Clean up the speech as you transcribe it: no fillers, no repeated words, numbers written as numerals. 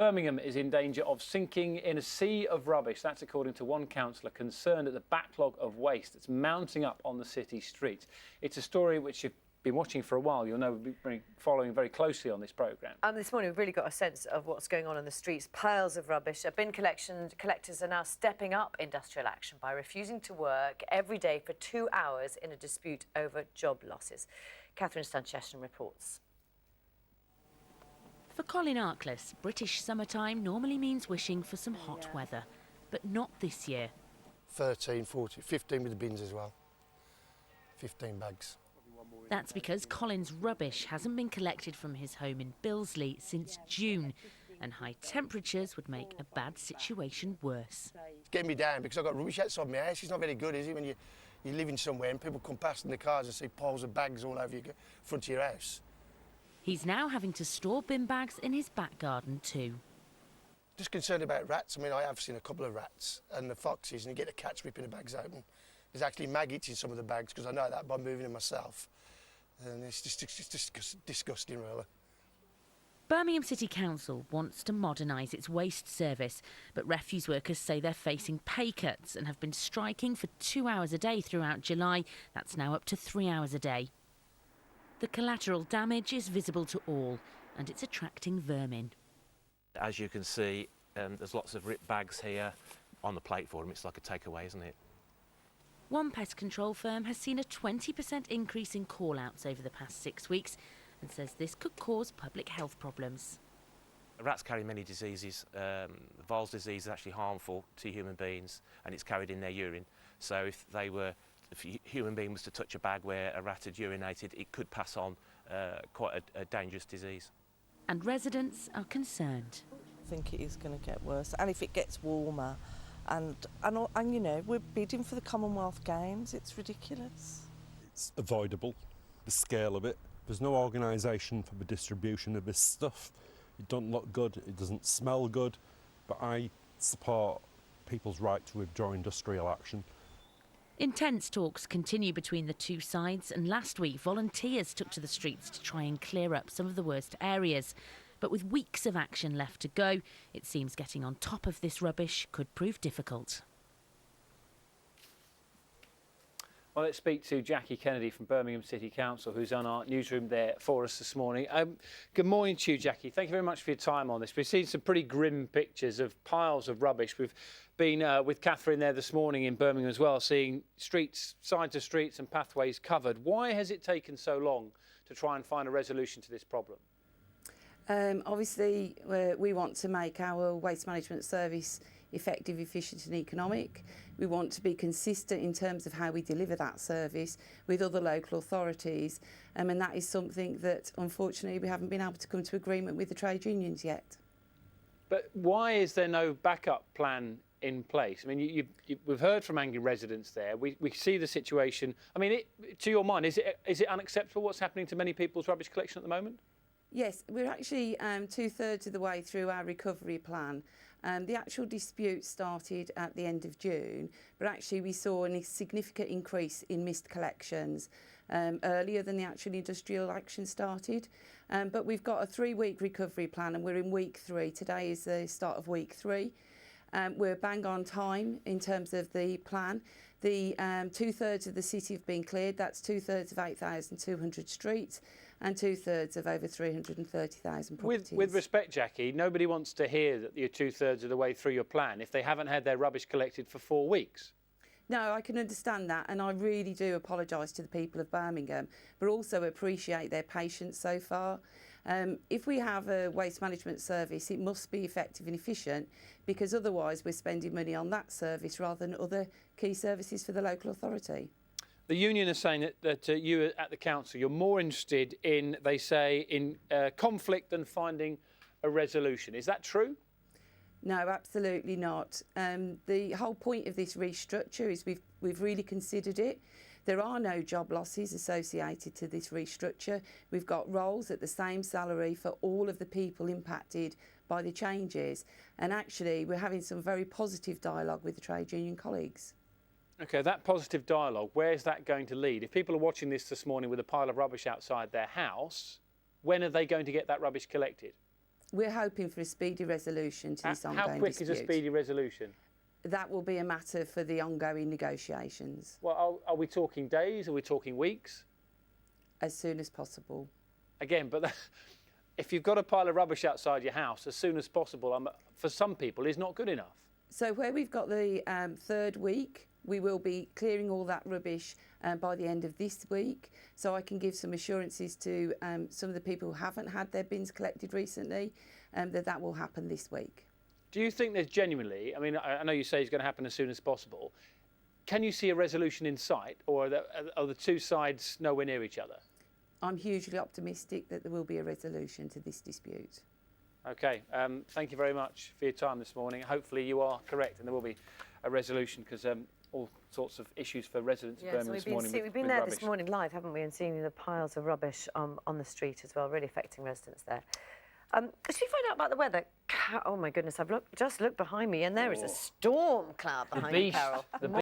Birmingham is in danger of sinking in a sea of rubbish. That's according to one councillor concerned at the backlog of waste that's mounting up on the city streets. It's a story which you've been watching for a while. You'll know we've been following very closely on this programme. This morning we've really got a sense of what's going on in the streets. Piles of rubbish. Bin collectors are now stepping up industrial action by refusing to work every day for 2 hours in a dispute over job losses. Catherine Stancheston reports. For Colin Arkless, British summertime normally means wishing for some hot weather, but not this year. 13, 14, 15 with the bins as well. 15 bags. That's because Colin's rubbish hasn't been collected from his home in Billesley since June, and high temperatures would make a bad situation worse. It's getting me down because I've got rubbish outside my house. It's not very good, is it, when you're living somewhere and people come past in the cars and see piles of bags all over your front of your house. He's now having to store bin bags in his back garden too. Just concerned about rats. I mean, I have seen a couple of rats and the foxes, and you get the cats ripping the bags open. There's actually maggots in some of the bags because I know that by moving them myself. And it's just disgusting, really. Birmingham City Council wants to modernise its waste service, but refuse workers say they're facing pay cuts and have been striking for 2 hours a day throughout July. That's now up to 3 hours a day. The collateral damage is visible to all, and it's attracting vermin. As you can see, there's lots of ripped bags here on the plate for them. It's like a takeaway, isn't it? One pest control firm has seen a 20% increase in call-outs over the past 6 weeks and says this could cause public health problems. Rats carry many diseases. The Voles disease is actually harmful to human beings, and it's carried in their urine. So if a human being was to touch a bag where a rat had urinated, it could pass on quite a dangerous disease. And residents are concerned. I think it is going to get worse, and if it gets warmer, and you know, we're bidding for the Commonwealth Games. It's ridiculous. It's avoidable, the scale of it. There's no organisation for the distribution of this stuff. It doesn't look good, it doesn't smell good, but I support people's right to withdraw industrial action. Intense talks continue between the two sides, and last week volunteers took to the streets to try and clear up some of the worst areas. But with weeks of action left to go, it seems getting on top of this rubbish could prove difficult. Well, let's speak to Jacqui Kennedy from Birmingham City Council, who's on our newsroom there for us this morning. Good morning to you, Jacqui. Thank you very much for your time on this. We've seen some pretty grim pictures of piles of rubbish. We've been with Catherine there this morning in Birmingham as well, seeing streets, sides of streets and pathways covered. Why has it taken so long to try and find a resolution to this problem? Obviously, we want to make our waste management service effective, efficient and economic. We want to be consistent in terms of how we deliver that service with other local authorities, and that is something that unfortunately we haven't been able to come to agreement with the trade unions yet. But why is there no backup plan in place? I mean, we've heard from angry residents there. We see the situation. I mean, to your mind, is it unacceptable what's happening to many people's rubbish collection at the moment? Yes, we're actually 2/3 of the way through our recovery plan. The actual dispute started at the end of June, but actually we saw a significant increase in missed collections earlier than the actual industrial action started. But we've got a 3-week recovery plan and we're in week 3. Today is the start of week 3. We're bang on time in terms of the plan. The 2/3 of the city have been cleared. That's 2/3 of 8,200 streets and 2/3 of over 330,000 properties. With respect, Jacqui, nobody wants to hear that you're 2/3 of the way through your plan if they haven't had their rubbish collected for 4 weeks. No, I can understand that, and I really do apologise to the people of Birmingham, but also appreciate their patience so far. If we have a waste management service, it must be effective and efficient, because otherwise we're spending money on that service rather than other key services for the local authority. The union is saying that you at the council, you're more interested in, they say, in conflict than finding a resolution. Is that true? No, absolutely not. The whole point of this restructure is we've really considered it. There are no job losses associated to this restructure. We've got roles at the same salary for all of the people impacted by the changes. And actually, we're having some very positive dialogue with the trade union colleagues. OK, that positive dialogue, where's that going to lead? If people are watching this morning with a pile of rubbish outside their house, when are they going to get that rubbish collected? We're hoping for a speedy resolution to this ongoing How quick dispute. is a speedy resolution? That will be a matter for the ongoing negotiations. Well, are we talking days? Are we talking weeks? As soon as possible. Again, but if you've got a pile of rubbish outside your house, as soon as possible, for some people, is not good enough. So where we've got the third week, we will be clearing all that rubbish by the end of this week. So I can give some assurances to some of the people who haven't had their bins collected recently that will happen this week. Do you think there's genuinely, I mean, I know you say it's going to happen as soon as possible. Can you see a resolution in sight, or are the two sides nowhere near each other? I'm hugely optimistic that there will be a resolution to this dispute. Okay, thank you very much for your time this morning. Hopefully you are correct and there will be a resolution, because all sorts of issues for residents of Birmingham this morning. We've been there this morning live, haven't we, and seeing the piles of rubbish on the street as well, really affecting residents there. Should we find out about the weather? Oh my goodness, I've just looked behind me and there is a storm cloud behind me, Carol. The My